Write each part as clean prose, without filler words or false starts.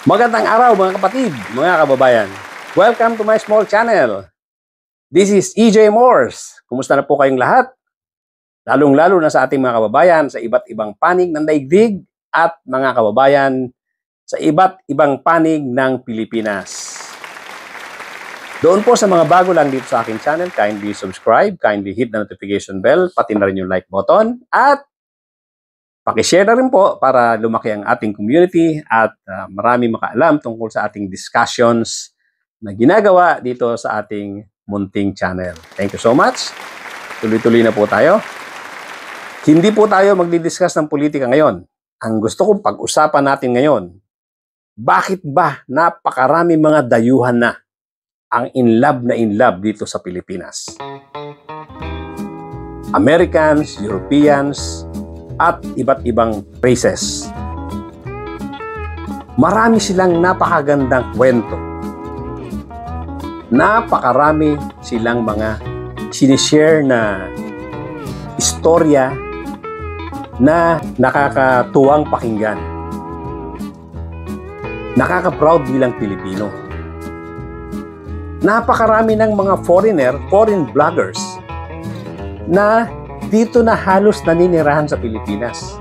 Magandang araw mga kapatid, mga kababayan. Welcome to my small channel. This is EJ Morse. Kumusta na po kayong lahat? Lalong-lalo na sa ating mga kababayan sa iba't ibang panig ng daigdig at mga kababayan sa iba't ibang panig ng Pilipinas. Doon po sa mga bago lang dito sa aking channel, kindly subscribe, kindly hit the notification bell, pati na rin yung like button, at pakishare na rin po para lumaki ang ating community at marami makaalam tungkol sa ating discussions na ginagawa dito sa ating munting channel. Thank you so much. Tuloy-tuloy na po tayo. Hindi po tayo magdi-discuss ng politika ngayon. Ang gusto kong pag-usapan natin ngayon, bakit ba napakarami mga dayuhan na ang in love dito sa Pilipinas? Americans, Europeans, at iba't ibang races. Marami silang napakagandang kwento. Napakarami silang mga sinishare na istorya na nakakatuwang pakinggan. Nakaka-proud bilang Pilipino. Napakarami ng mga foreign vloggers na dito na halos naninirahan sa Pilipinas.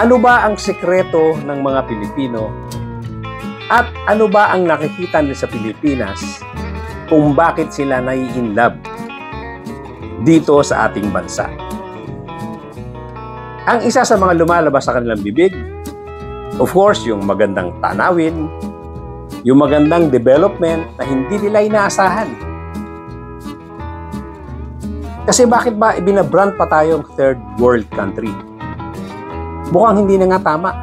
Ano ba ang sekreto ng mga Pilipino? At ano ba ang nakikita nila sa Pilipinas kung bakit sila nai-inlove dito sa ating bansa? Ang isa sa mga lumalabas sa kanilang bibig, of course, yung magandang tanawin, yung magandang development na hindi nila inaasahan. Kasi bakit ba ibinabrand pa tayong third world country? Mukhang hindi na nga tama.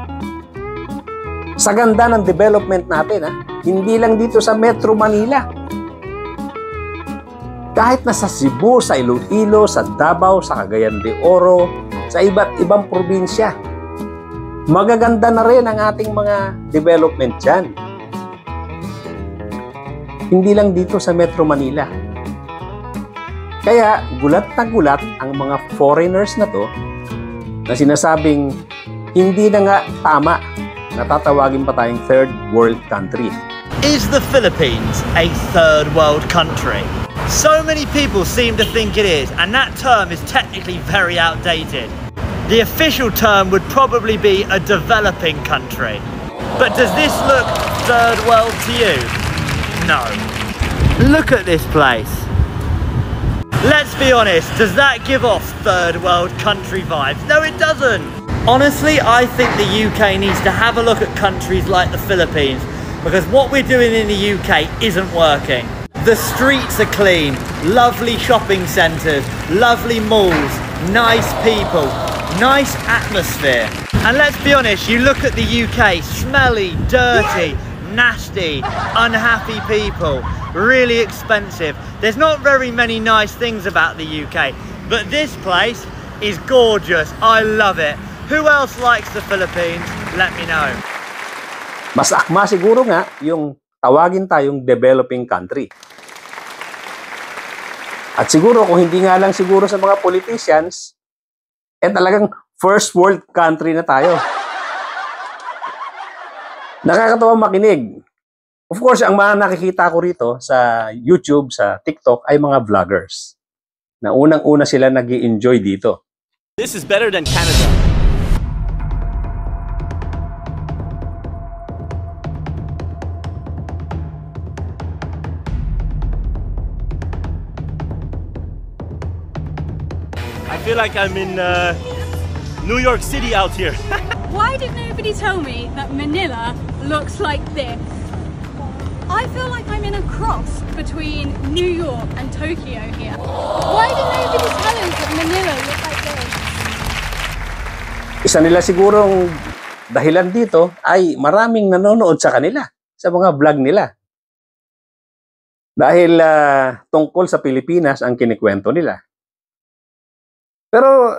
Sa ganda ng development natin, hindi lang dito sa Metro Manila. Kahit na sa Cebu, sa Iloilo, sa Davao, sa Cagayan de Oro, sa iba't ibang probinsya, magaganda na rin ang ating mga development dyan. Hindi lang dito sa Metro Manila. Kaya gulat na gulat ang mga foreigners na to na sinasabing hindi na nga tama na tatawagin pa tayong third world country. Is the Philippines a third world country? So many people seem to think it is, and that term is technically very outdated. The official term would probably be a developing country. But does this look third world to you? No. Look at this place. Let's be honest, does that give off third world country vibes? No, it doesn't. Honestly, I think the UK needs to have a look at countries like the Philippines, because what we're doing in the UK isn't working. The streets are clean, lovely shopping centres, lovely malls, nice people, nice atmosphere. And let's be honest, you look at the UK, smelly, dirty, nasty, unhappy people, really expensive. There's not very many nice things about the UK, but this place is gorgeous. I love it. Who else likes the Philippines? Let me know. Mas akma siguro nga yung tawagin tayong developing country. At siguro kung hindi nga lang siguro sa mga politicians, talagang first world country na tayo. Nakakatawang makinig. Of course, ang mga nakikita ko rito sa YouTube, sa TikTok, ay mga vloggers na unang-una sila nag-i-enjoy dito. This is better than Canada. I feel like I'm in New York City out here. Why did nobody tell me that Manila looks like this? I feel like I'm in a cross between New York and Tokyo here. Why did nobody tell us that Manila looks like this? Isa nila sigurong dahilan dito ay maraming nanonood sa kanila, sa mga vlog nila. Dahil tungkol sa Pilipinas ang kinikwento nila. Pero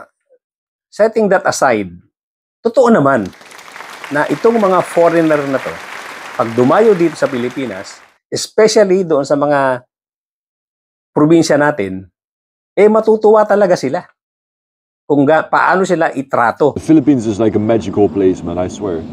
setting that aside, totoo naman na itong mga foreigner na to, pag dumayo dito sa Pilipinas, especially doon sa mga probinsya natin, matutuwa talaga sila kung paano sila itrato. The Philippines is like a magical place, man, I swear.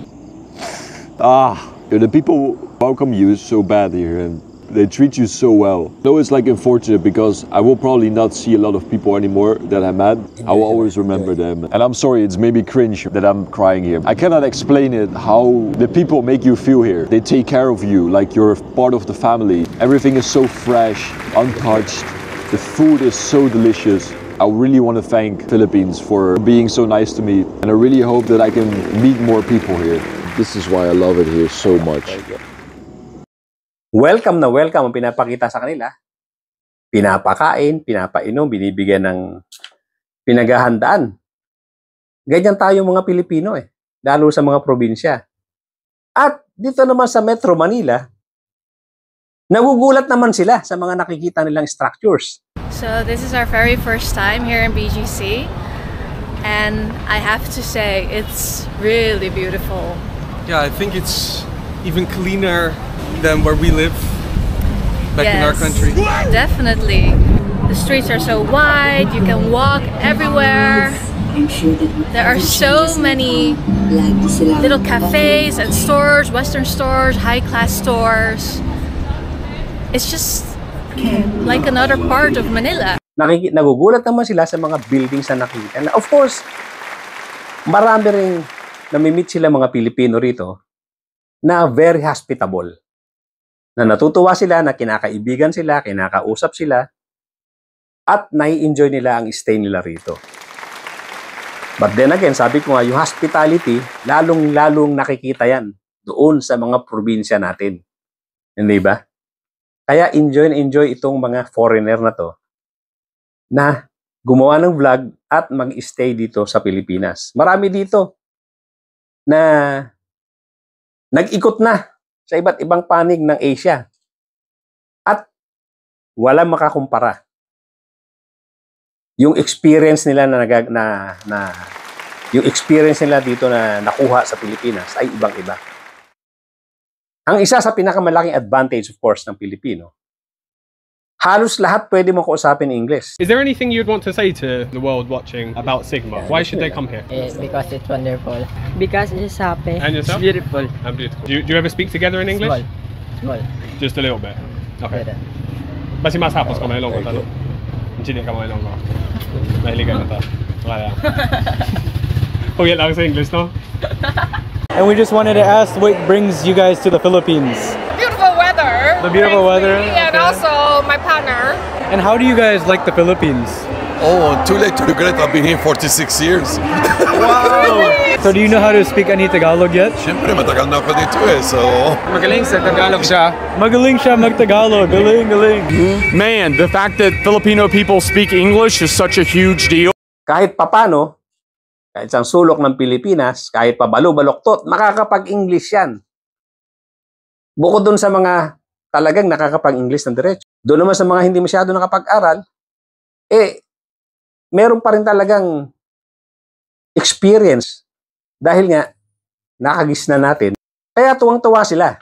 The people welcome you so bad here and they treat you so well. Though it's like unfortunate because I will probably not see a lot of people anymore that I met. I will always remember them. And I'm sorry, it's maybe cringe that I'm crying here. I cannot explain it how the people make you feel here. They take care of you like you're part of the family. Everything is so fresh, untouched. The food is so delicious. I really want to thank Philippines for being so nice to me. And I really hope that I can meet more people here. This is why I love it here so much. Welcome na welcome ang pinapakita sa kanila. Pinapakain, pinapainom, binibigyan ng pinaghahandaan. Ganyan tayo mga Pilipino lalo sa mga probinsya. At dito naman sa Metro Manila, nagugulat naman sila sa mga nakikita nilang structures. So this is our very first time here in BGC, and I have to say it's really beautiful. Yeah, I think it's even cleaner than where we live back in our country. Definitely. The streets are so wide, you can walk everywhere. There are so many little cafes and stores, Western stores, high-class stores. It's just like another part of Manila. Nagugulat naman sila sa mga buildings na nakikita. And of course, marami rin namimit sila mga Pilipino rito na very hospitable. Na natutuwa sila, na kinakaibigan sila, kinakausap sila, at nai-enjoy nila ang stay nila rito. But then again, sabi ko nga, yung hospitality, lalong-lalong nakikita yan doon sa mga probinsya natin. Hindi ba? Kaya enjoy na enjoy itong mga foreigner na to na gumawa ng vlog at mag-stay dito sa Pilipinas. Marami dito na nag-ikot na sa iba't ibang panig ng Asia. At walang makakumpara. Yung experience nila yung experience nila dito na nakuha sa Pilipinas ay ibang-iba. Ang isa sa pinakamalaking advantage, of course, ng Pilipino, halos lahat pwede mo kausapin in English. Is there anything you'd want to say to the world watching about Sigma? Why should they come here? Because it's wonderful. Because it's happy. And yourself? It's beautiful. And beautiful. Do you ever speak together in English? Small. Just a little bit. Okay. Basi mas hapos ka mailong ko talo. Hindi ka mailong ko. Mahiligan na ta. Kaya. Huwag lang sa English, no? And we just wanted to ask what brings you guys to the Philippines? Beautiful weather. The beautiful weather. And also my partner. And how do you guys like the Philippines? Oh, too late to regret. I've been here 46 years. Wow! So do you know how to speak any Tagalog yet? Siyempre, matagal na ako dito so... Magaling sa Tagalog siya. Magaling siya mag-Tagalog. Galing. Man, the fact that Filipino people speak English is such a huge deal. Kahit papano, kahit isang sulok ng Pilipinas, kahit pabalo-baloktot, makakapag-English yan. Bukod dun sa mga talagang nakakapag-English ng diretso. Doon naman sa mga hindi masyado nakapag-aral, meron pa rin talagang experience. Dahil nga, nakagis na natin. Kaya tuwang-tuwa sila.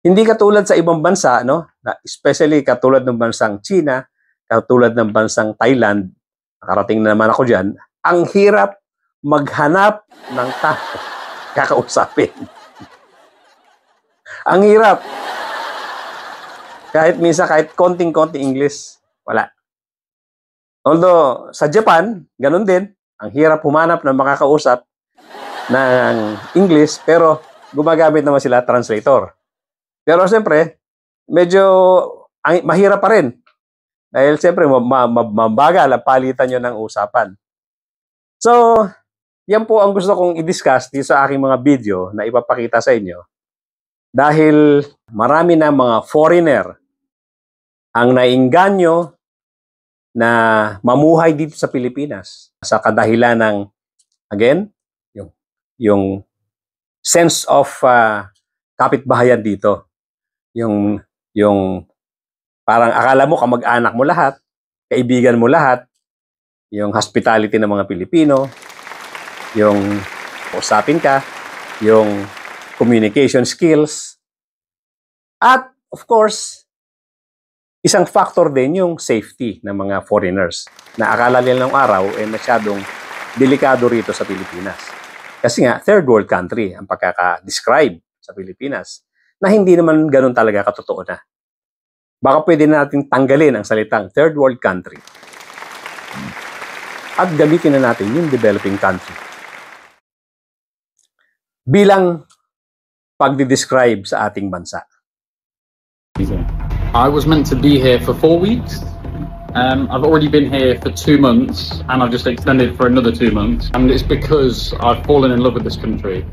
Hindi katulad sa ibang bansa, no? Especially katulad ng bansang China, katulad ng bansang Thailand, nakarating na naman ako dyan, ang hirap maghanap ng tao kakausapin. Ang hirap. Kahit minsan, kahit konting-konting English, wala. Although, sa Japan, ganun din. Ang hirap humanap ng makakausap ng English, pero gumagamit naman sila translator. Pero siyempre, medyo mahirap pa rin. Dahil siyempre, mabagal ang palitan nyo ng usapan. So, yan po ang gusto kong i-discuss dito sa aking mga video na ipapakita sa inyo. Dahil marami na mga foreigner ang nainganyo na mamuhay dito sa Pilipinas sa kadahilan ng, again, yung sense of kapitbahayan dito. Yung parang akala mo kamag-anak mo lahat, kaibigan mo lahat, yung hospitality ng mga Pilipino, yung usapin ka, yung communication skills, at of course, isang factor din yung safety ng mga foreigners na akala nila ng araw masyadong delikado rito sa Pilipinas. Kasi nga, third world country ang pagkaka-describe sa Pilipinas na hindi naman ganun talaga katotoo na. Baka pwede natin tanggalin ang salitang third world country at gamitin na natin yung developing country bilang pagdi-describe sa ating bansa. I was meant to be here for 4 weeks. I've already been here for 2 months, and I've just extended for another 2 months. And it's because I've fallen in love with this country.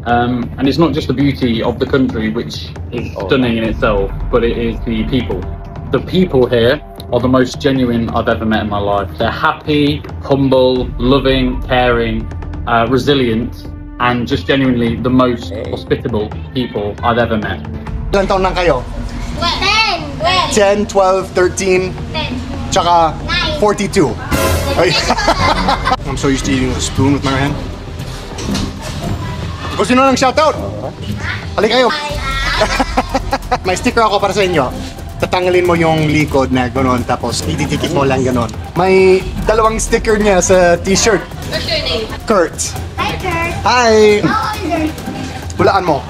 And it's not just the beauty of the country, which is stunning in itself, but it is the people. The people here are the most genuine I've ever met in my life. They're happy, humble, loving, caring, resilient, and just genuinely the most hospitable people I've ever met. Ilan taon lang kayo? 10, 12, 13, 10. Tsaka 42. I'm so used to eating with a spoon with my hand. O sino nang shoutout? Halika kayo. May sticker ako para sa inyo. Tatanggalin mo yung likod na gano'n, tapos ididikit mo lang gano'n. May dalawang sticker niya sa t-shirt. What's your name? Kurt. Hi, Kurt. Hi. How old are you? Hulaan mo.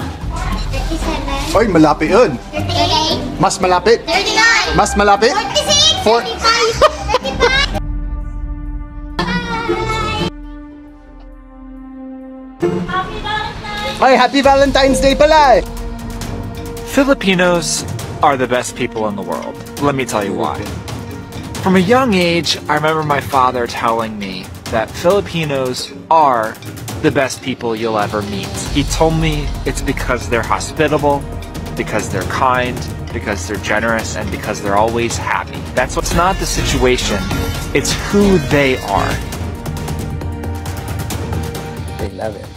37. Oy, malapit yun. 38. Mas malapit. 39. Mas malapit. 46. 35. 35. Ay, happy Valentine's Day pala. Filipinos are the best people in the world. Let me tell you why. From a young age, I remember my father telling me that Filipinos are the best people you'll ever meet. He told me it's because they're hospitable, because they're kind, because they're generous, and because they're always happy. That's what's not the situation, it's who they are. They love it.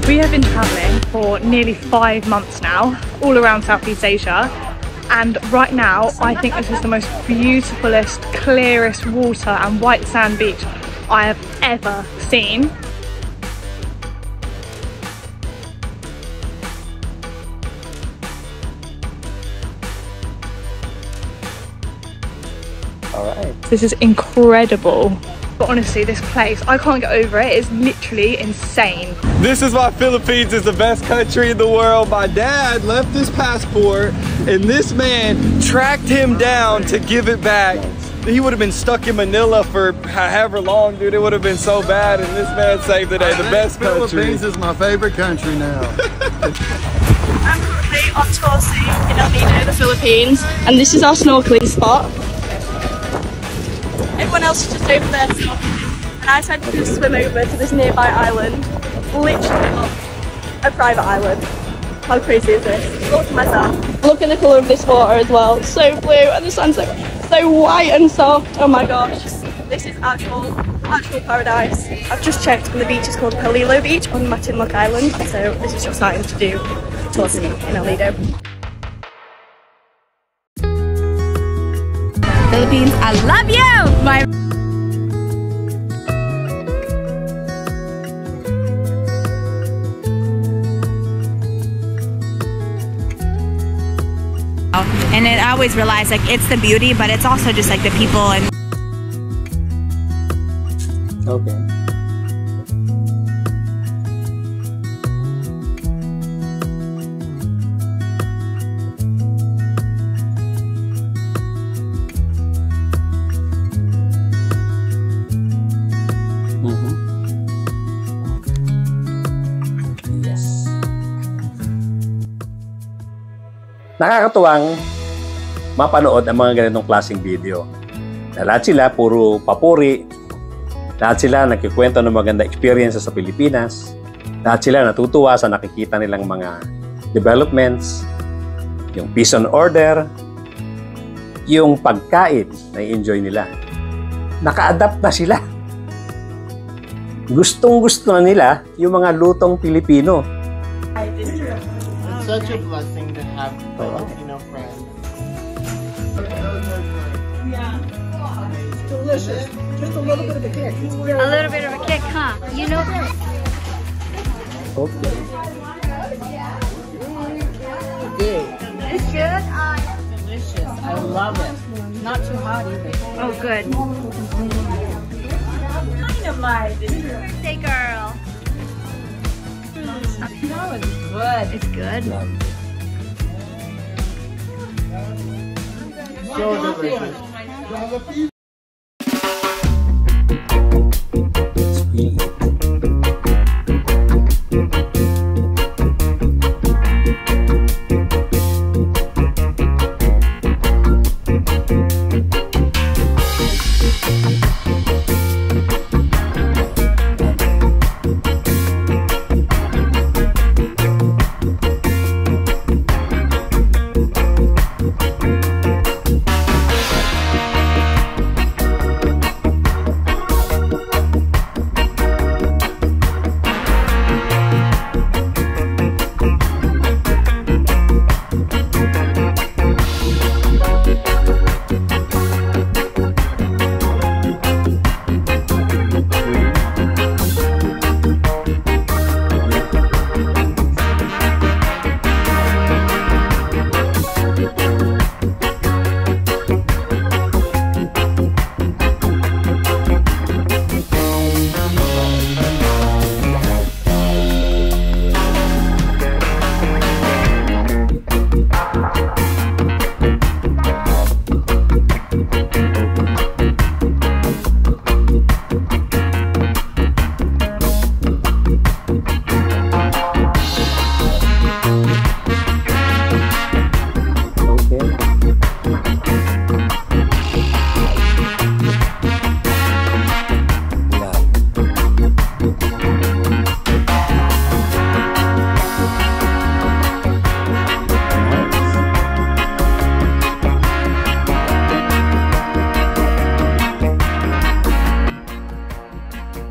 We have been travelling for nearly 5 months now, all around Southeast Asia, and right now I think this is the most beautifulest, clearest water and white sand beach I have ever seen. Alright. This is incredible. But honestly, this place, I can't get over it. It's literally insane. This is why Philippines is the best country in the world. My dad left his passport and this man tracked him down to give it back. He would have been stuck in Manila for however long, dude. It would have been so bad, and this man saved the day. The best country. Philippines is my favorite country now. I'm currently on Torsi in El Nido, the Philippines, and this is our snorkeling spot. Everyone else is just over there snorkeling, and I decided to swim over to this nearby island, literally a private island. How crazy is this? Look at myself. Look at the colour of this water as well. It's so blue, and the sun's like so white and soft. Oh my gosh, this is actual paradise. I've just checked, and the beach is called Palilo Beach on Matinlock Island. So this is just starting to do towards me in El Nido. Philippines, I love you! My and then I always realize like it's the beauty, but it's also just like the people and okay. Nakakatuwang mapanood ang mga ganitong klaseng video. Na lahat sila puro papuri, lahat sila nagkikwento ng maganda experiences sa Pilipinas, lahat sila natutuwa sa nakikita nilang mga developments, yung peace and order, yung pagkain na enjoy nila. Naka-adapt na sila. Gustong-gusto na nila yung mga lutong Pilipino. It's such a blessing to have Filipino friends. Delicious. Just a little bit of a kick. A little bit of a kick, huh? You know. Okay. Good. It's good. Delicious. I love it. Not too hot either. Oh, good. Birthday girl. No, it's good. It's good. So delicious.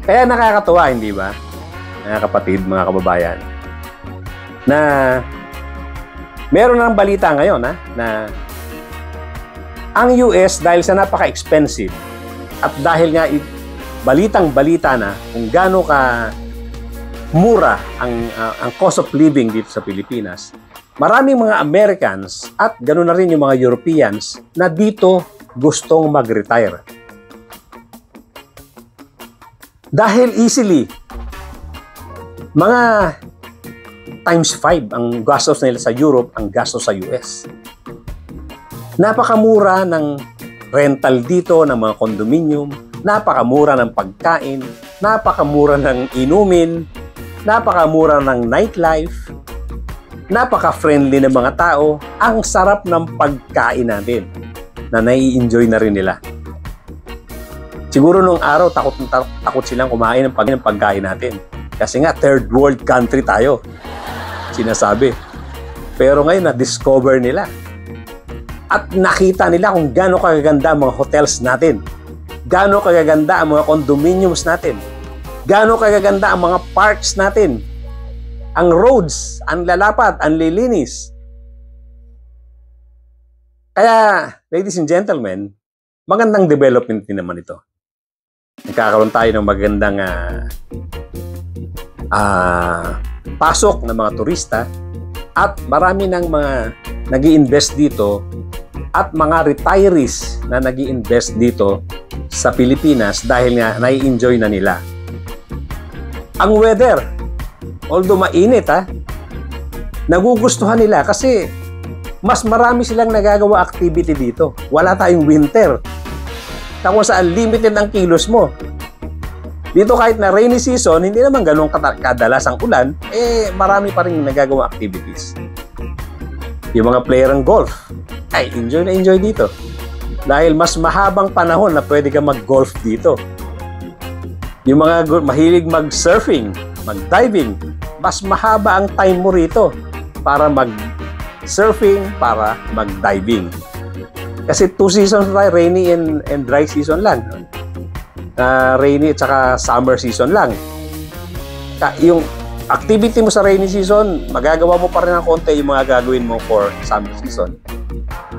Kaya nakakatuwa, hindi ba? Mga kapatid, mga kababayan, na meron ng balita ngayon na ang US, dahil sa napaka-expensive at dahil nga balitang-balita na kung gaano ka mura ang cost of living dito sa Pilipinas, maraming mga Americans at ganoon na rin yung mga Europeans na dito gustong mag-retire. Dahil easily, mga times 5 ang gastos nila sa Europe, ang gastos sa US. Napakamura ng rental dito, ng mga condominium, napakamura ng pagkain, napakamura ng inumin, napakamura ng nightlife, napaka-friendly ng mga tao, ang sarap ng pagkain natin na nai-enjoy na rin nila. Siguro nung araw, takot silang kumain ng pagkain natin. Kasi nga, third world country tayo, sinasabi. Pero ngayon, na-discover nila. At nakita nila kung gaano kagaganda ang mga hotels natin. Gaano kagaganda ang mga condominiums natin. Gaano kagaganda ang mga parks natin. Ang roads, ang lalapat, ang lilinis. Kaya, ladies and gentlemen, magandang development din naman ito. Nagkakaroon tayo ng magandang pasok ng mga turista at marami ng mga nag-i-invest dito at mga retirees na nag-i-invest dito sa Pilipinas dahil nga nai-enjoy na nila. Ang weather, although mainit nagugustuhan nila kasi mas marami silang nagagawa activity dito. Wala tayong winter. Kung saan limited ang kilos mo. Dito kahit na rainy season, hindi naman ganun kadalas ang ulan, marami pa rin nagagawa activities. Yung mga player ng golf, ay enjoy na enjoy dito. Dahil mas mahabang panahon na pwede ka mag-golf dito. Yung mga mahilig mag-surfing, mag-diving, mas mahaba ang time mo rito para mag-surfing, para mag-diving. Kasi 2 seasons tayo, rainy and dry season lang. Rainy at saka summer season lang. Yung activity mo sa rainy season, magagawa mo pa rin ng konti yung mga gagawin mo for summer season.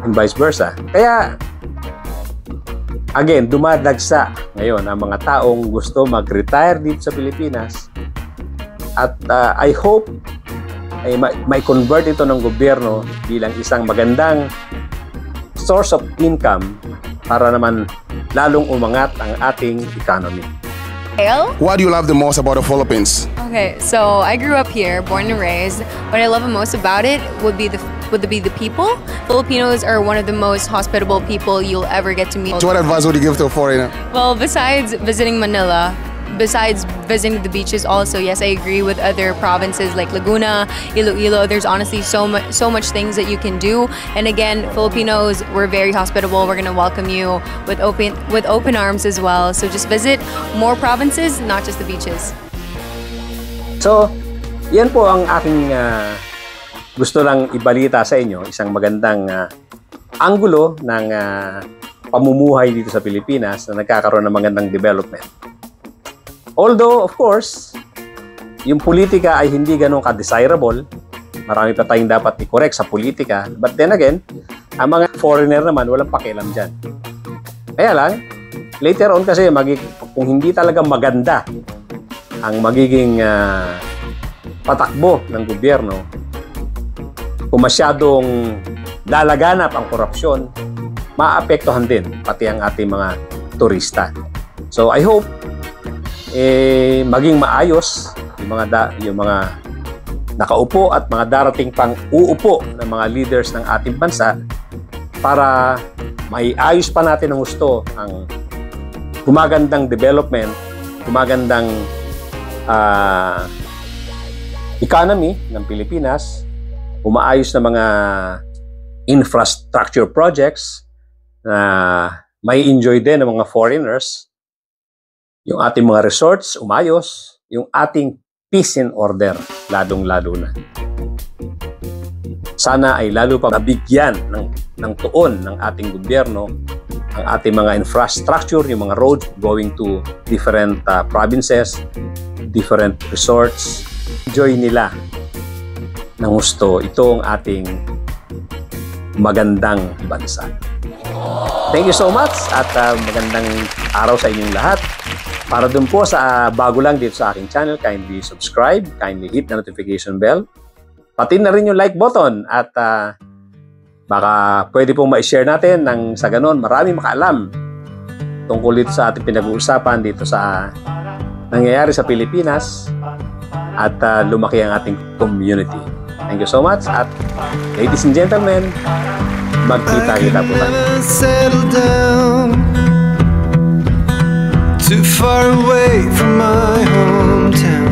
And vice versa. Kaya, again, dumadagsa ngayon ang mga taong gusto mag-retire dito sa Pilipinas. At I hope ay may convert ito ng gobyerno bilang isang magandang source of income para naman lalong umangat ang ating economy. What do you love the most about the Philippines? Okay, so I grew up here, born and raised. What I love the most about it would be the people. Filipinos are one of the most hospitable people you'll ever get to meet. So what advice would you give to a foreigner? Well, besides visiting Manila, besides visiting the beaches also, yes, I agree with other provinces like Laguna, Iloilo. There's honestly so much things that you can do. And again, Filipinos, we're very hospitable. We're gonna welcome you with open arms as well. So just visit more provinces, not just the beaches. So, yan po ang aking gusto lang ibalita sa inyo. Isang magandang anggulo ng pamumuhay dito sa Pilipinas na nagkakaroon ng magandang development. Although, of course, yung politika ay hindi ganun ka-desirable. Marami pa tayong dapat i-correct sa politika. But then again, ang mga foreigner naman, walang pakialam dyan. Kaya lang, later on kasi, kung hindi talaga maganda ang magiging patakbo ng gobyerno, kung masyadong lalaganap ang korupsyon, maapektuhan din pati ang ating mga turista. So, I hope maging maayos yung mga nakaupo at mga darating pang uupo ng mga leaders ng ating bansa para maiayos pa natin ng gusto ang gumagandang development, gumagandang economy ng Pilipinas, umaayos na mga infrastructure projects na may enjoy din ng mga foreigners. Yung ating mga resorts, umayos. Yung ating peace and order, ladong-lalo na. Sana ay lalo pa nabigyan ng tuon ng ating gobyerno ang ating mga infrastructure, yung mga roads going to different provinces, different resorts. Enjoy nila ng gusto. Ito ang ating magandang bansa. Thank you so much at magandang araw sa inyong lahat. Para dun po sa bago lang dito sa aking channel, kindly subscribe, kindly hit the notification bell. Pati na rin yung like button at baka pwede pong ma-share natin nang sa ganon marami makaalam tungkol dito sa ating pinag-uusapan dito sa nangyayari sa Pilipinas at lumaki ang ating community. Thank you so much at ladies and gentlemen, magkita-kita po tayo. Too far away from my hometown.